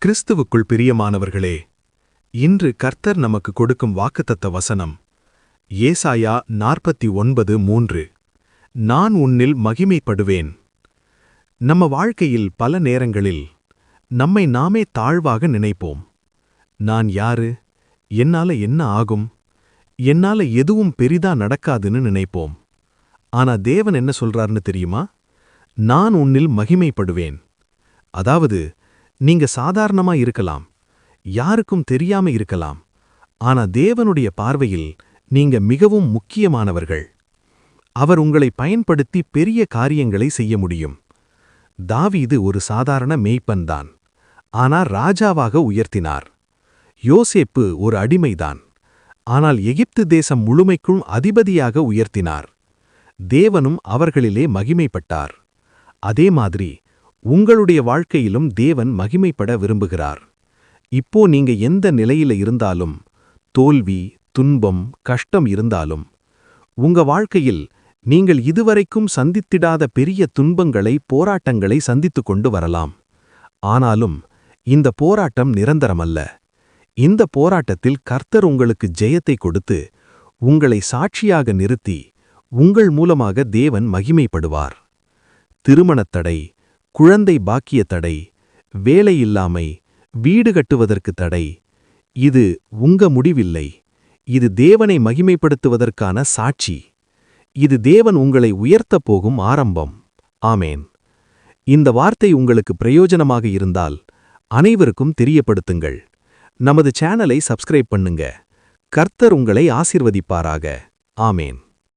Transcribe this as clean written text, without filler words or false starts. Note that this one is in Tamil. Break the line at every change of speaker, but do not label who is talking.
கிறிஸ்துவுக்குள் பிரியமானவர்களே, இன்று கர்த்தர் நமக்கு கொடுக்கும் வாக்குத்தத்த வசனம் ஏசாயா 49:3. நான் உன்னில் மகிமைப்படுவேன். நம்ம வாழ்க்கையில் பல நேரங்களில் நம்மை நாமே தாழ்வாக நினைப்போம். நான் யாரு? என்னால என்ன ஆகும்? என்னால எதுவும் பெரிதா நடக்காதுன்னு நினைப்போம். ஆனா தேவன் என்ன சொல்றார்னு தெரியுமா? நான் உன்னில் மகிமைப்படுவேன். அதாவது, நீங்க சாதாரணமா இருக்கலாம், யாருக்கும் தெரியாம இருக்கலாம். ஆனா தேவனுடைய பார்வையில் நீங்க மிகவும் முக்கியமானவர்கள். அவர் உங்களை பயன்படுத்தி பெரிய காரியங்களை செய்ய முடியும். தாவீது ஒரு சாதாரண மேய்ப்பன்தான், ஆனா ராஜாவாக உயர்த்தினார். யோசேப்பு ஒரு அடிமைதான், ஆனால் எகிப்து தேசம் முழுமைக்கும் அதிபதியாக உயர்த்தினார். தேவனும் அவர்களிலே மகிமைப்பட்டார். அதே மாதிரி உங்களுடைய வாழ்க்கையிலும் தேவன் மகிமைப்பட விரும்புகிறார். இப்போ நீங்க எந்த நிலையில இருந்தாலும், தோல்வி, துன்பம், கஷ்டம் இருந்தாலும், உங்க வாழ்க்கையில் நீங்கள் இதுவரைக்கும் சந்தித்திடாத பெரிய துன்பங்களை, போராட்டங்களை சந்தித்துக் கொண்டு வரலாம். ஆனாலும் இந்த போராட்டம் நிரந்தரமல்ல. இந்த போராட்டத்தில் கர்த்தர் உங்களுக்கு ஜெயத்தை கொடுத்து உங்களை சாட்சியாக நிறுத்தி உங்கள் மூலமாக தேவன் மகிமைப்படுவார். திருமணத் தடை, குழந்தை பாக்கிய தடை, வேலையில்லாமை, வீடு கட்டுவதற்கு தடை, இது உங்க முடிவில்லை. இது தேவனை மகிமைப்படுத்துவதற்கான சாட்சி. இது தேவன் உங்களை உயர்த்தப் போகும் ஆரம்பம். ஆமேன். இந்த வார்த்தை உங்களுக்கு பிரயோஜனமாக இருந்தால் அனைவருக்கும் தெரியப்படுத்துங்கள். நமது சேனலை சப்ஸ்கிரைப் பண்ணுங்க. கர்த்தர் உங்களை ஆசீர்வதிப்பாராக. ஆமேன்.